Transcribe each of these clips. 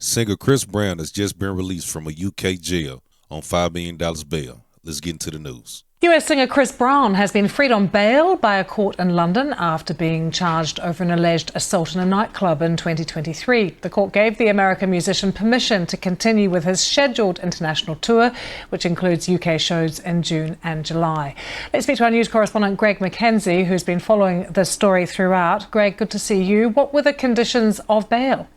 Singer Chris Brown has just been released from a UK jail on $5 million bail. Let's get into the news. US singer Chris Brown has been freed on bail by a court in London after being charged over an alleged assault in a nightclub in 2023. The court gave the American musician permission to continue with his scheduled international tour, which includes UK shows in June and July. Let's speak to our news correspondent Greg McKenzie, who's been following this story throughout. Greg, good to see you. What were the conditions of bail?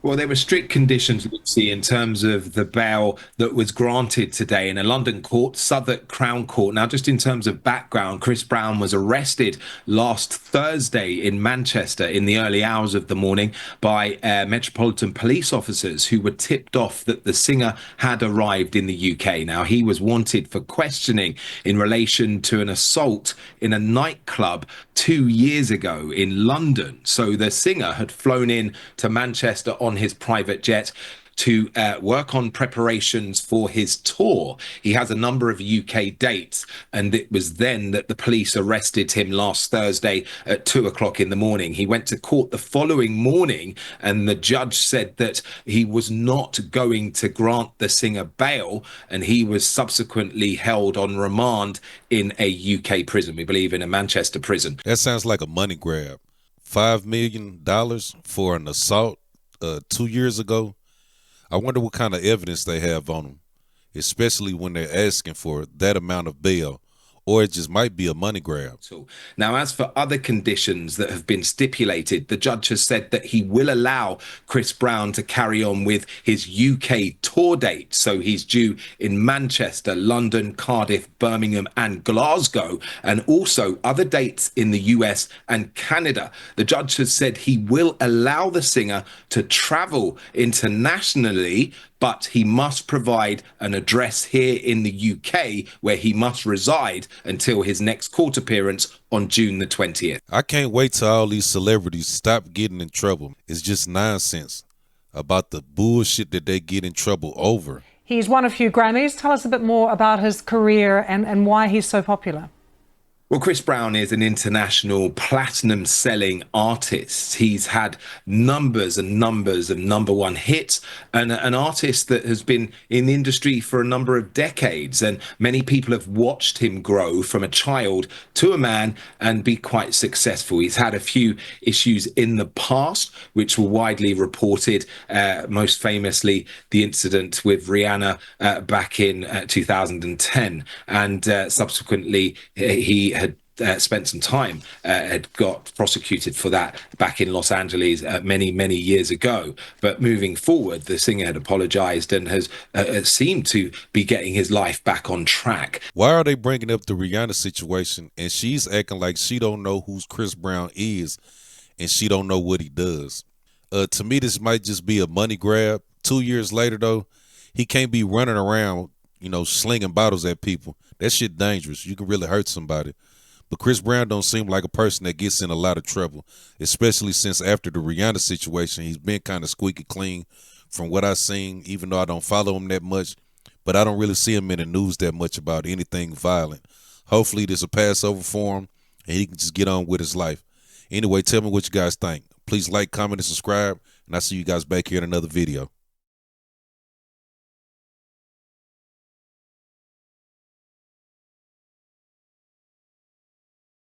Well, there were strict conditions, Lucy, in terms of the bail that was granted today in a London court, Southwark Crown Court. Now, just in terms of background, Chris Brown was arrested last Thursday in Manchester in the early hours of the morning by Metropolitan Police officers who were tipped off that the singer had arrived in the UK. Now, he was wanted for questioning in relation to an assault in a nightclub 2 years ago in London. So the singer had flown in to Manchester on his private jet to work on preparations for his tour. He has a number of UK dates, and it was then that the police arrested him last Thursday at 2 o'clock in the morning. He went to court the following morning, and the judge said that he was not going to grant the singer bail, and he was subsequently held on remand in a UK prison, we believe in a Manchester prison. That sounds like a money grab. $5 million for an assault 2 years ago. I wonder what kind of evidence they have on him, especially when they're asking for that amount of bail, or it just might be a money grab. Now, as for other conditions that have been stipulated, the judge has said that he will allow Chris Brown to carry on with his UK tour dates. So he's due in Manchester, London, Cardiff, Birmingham and Glasgow, and also other dates in the US and Canada. The judge has said he will allow the singer to travel internationally, but he must provide an address here in the UK where he must reside until his next court appearance on June the 20th. I can't wait till all these celebrities stop getting in trouble. It's just nonsense about the bullshit that they get in trouble over. He's won a few Grammys. Tell us a bit more about his career and why he's so popular. Well, Chris Brown is an international platinum-selling artist. He's had numbers and numbers of number one hits, and an artist that has been in the industry for a number of decades. And many people have watched him grow from a child to a man and be quite successful. He's had a few issues in the past, which were widely reported, most famously the incident with Rihanna back in 2010. And subsequently, he had spent some time, had got prosecuted for that back in Los Angeles many years ago. But moving forward, the singer had apologized and has seemed to be getting his life back on track. Why are they bringing up the Rihanna situation and she's acting like she don't know who Chris Brown is and she don't know what he does? To me, this might just be a money grab. 2 years later, though, he can't be running around, slinging bottles at people. That shit dangerous. You can really hurt somebody. But Chris Brown don't seem like a person that gets in a lot of trouble, especially since after the Rihanna situation, he's been kind of squeaky clean from what I've seen, even though I don't follow him that much. But I don't really see him in the news that much about anything violent. Hopefully this will pass over for him and he can just get on with his life. Anyway, tell me what you guys think. Please like, comment, and subscribe, and I'll see you guys back here in another video.